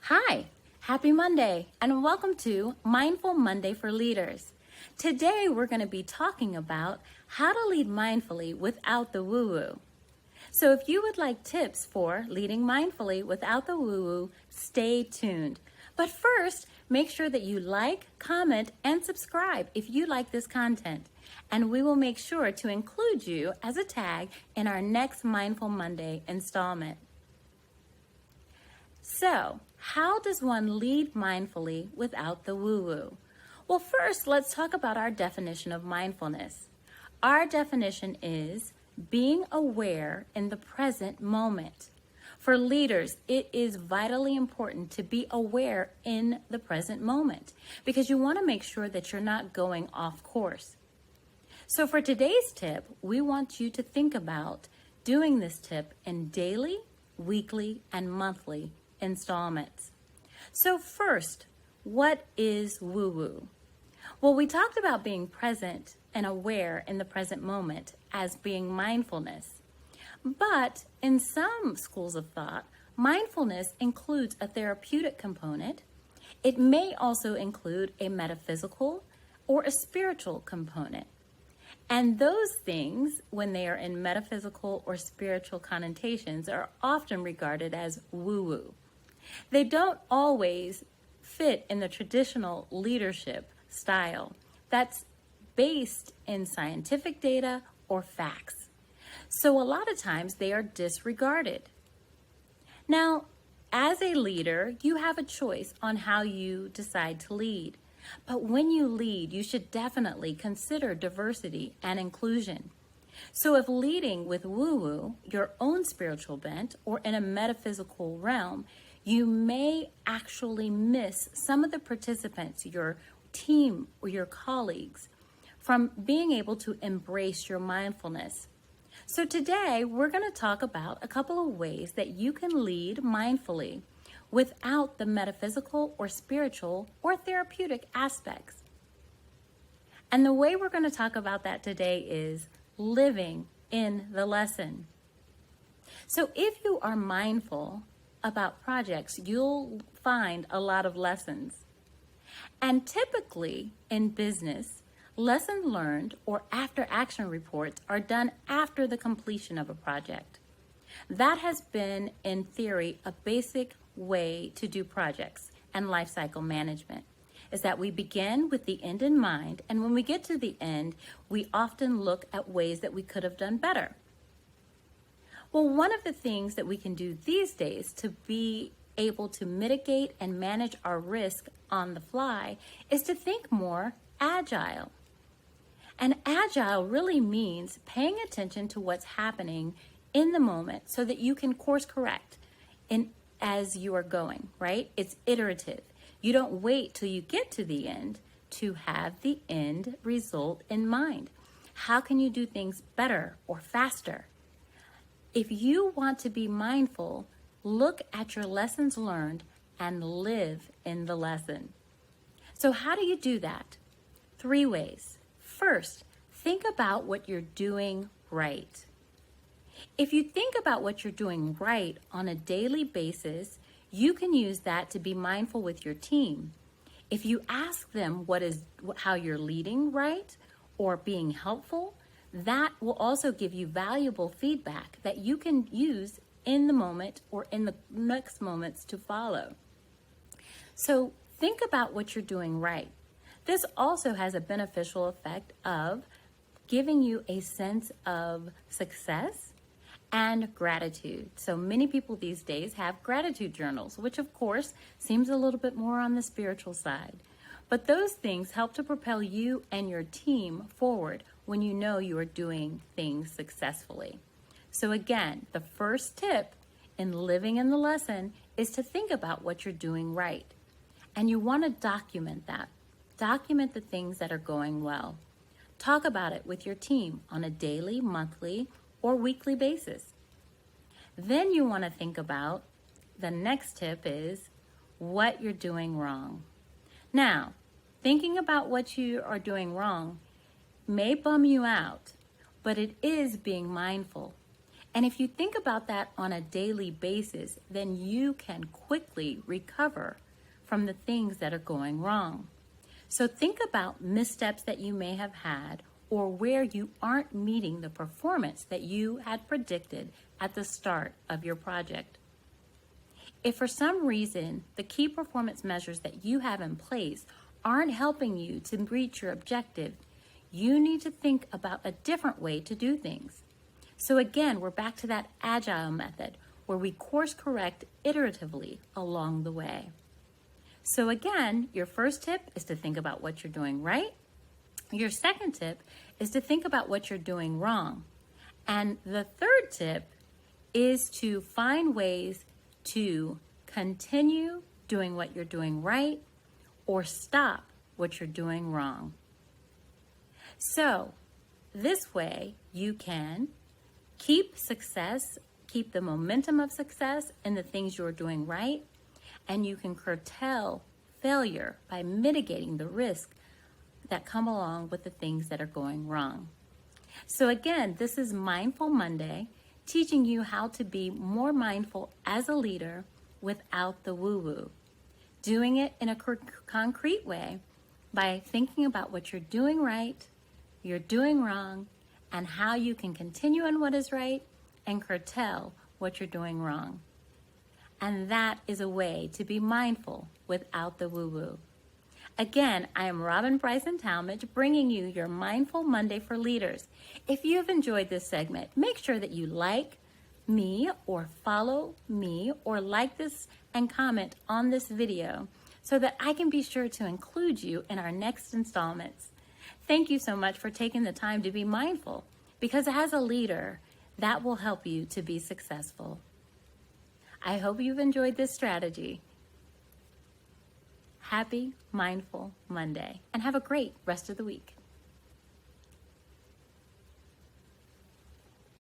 Hi, happy Monday, and welcome to Mindful Monday for Leaders. Today, we're going to be talking about how to lead mindfully without the woo-woo. So if you would like tips for leading mindfully without the woo-woo, stay tuned. But first, make sure that you like, comment, and subscribe if you like this content. And we will make sure to include you as a tag in our next Mindful Monday installment. So, how does one lead mindfully without the woo-woo? Well, first, let's talk about our definition of mindfulness. Our definition is being aware in the present moment. For leaders, it is vitally important to be aware in the present moment because you want to make sure that you're not going off course. So for today's tip, we want you to think about doing this tip in daily, weekly, and monthly installments. So first, what is woo-woo? Well, we talked about being present and aware in the present moment as being mindfulness. But in some schools of thought, mindfulness includes a therapeutic component. It may also include a metaphysical or a spiritual component. And those things, when they are in metaphysical or spiritual connotations, are often regarded as woo-woo. They don't always fit in the traditional leadership style that's based in scientific data or facts. So a lot of times they are disregarded. Now, as a leader, you have a choice on how you decide to lead. But when you lead, you should definitely consider diversity and inclusion. So if leading with woo-woo, your own spiritual bent, or in a metaphysical realm, you may actually miss some of the participants, your team or your colleagues, from being able to embrace your mindfulness. So today, we're going to talk about a couple of ways that you can lead mindfully without the metaphysical or spiritual or therapeutic aspects. And the way we're going to talk about that today is living in the lesson. So if you are mindful about projects, you'll find a lot of lessons. And typically in business, lesson learned or after action reports are done after the completion of a project. That has been, in theory, a basic way to do projects and life cycle management, is that we begin with the end in mind, and when we get to the end, we often look at ways that we could have done better. Well, one of the things that we can do these days to be able to mitigate and manage our risk on the fly is to think more agile. And agile really means paying attention to what's happening in the moment so that you can course correct as you are going, right? It's iterative. You don't wait till you get to the end to have the end result in mind. How can you do things better or faster? If you want to be mindful, look at your lessons learned and live in the lesson. So how do you do that? 3 ways. First, think about what you're doing right. If you think about what you're doing right on a daily basis, you can use that to be mindful with your team. If you ask them how you're leading right or being helpful, that will also give you valuable feedback that you can use in the moment or in the next moments to follow. So think about what you're doing right. This also has a beneficial effect of giving you a sense of success and gratitude. So many people these days have gratitude journals, which of course seems a little bit more on the spiritual side. But those things help to propel you and your team forward when you know you are doing things successfully. So again, the first tip in living in the lesson is to think about what you're doing right. And you want to document that. Document the things that are going well. Talk about it with your team on a daily, monthly, or weekly basis. Then you want to think about the next tip is what you're doing wrong. Now, thinking about what you are doing wrong may bum you out, but it is being mindful. And if you think about that on a daily basis, then you can quickly recover from the things that are going wrong. So think about missteps that you may have had or where you aren't meeting the performance that you had predicted at the start of your project. If for some reason the key performance measures that you have in place aren't helping you to reach your objective, you need to think about a different way to do things. So again, we're back to that agile method where we course correct iteratively along the way. So again, your first tip is to think about what you're doing right. Your second tip is to think about what you're doing wrong. And the third tip is to find ways to continue doing what you're doing right or stop what you're doing wrong. So this way you can keep the momentum of success in the things you're doing right, and you can curtail failure by mitigating the risk that come along with the things that are going wrong. So again, this is Mindful Monday, teaching you how to be more mindful as a leader without the woo-woo. Doing it in a concrete way by thinking about what you're doing right, you're doing wrong, and how you can continue in what is right and curtail what you're doing wrong. And that is a way to be mindful without the woo-woo. Again, I am Robin Bryson Talmadge, bringing you your Mindful Monday for Leaders. If you've enjoyed this segment, make sure that you like me or follow me or like this and comment on this video so that I can be sure to include you in our next installments. Thank you so much for taking the time to be mindful, because as a leader, that will help you to be successful. I hope you've enjoyed this strategy. Happy Mindful Monday, and have a great rest of the week.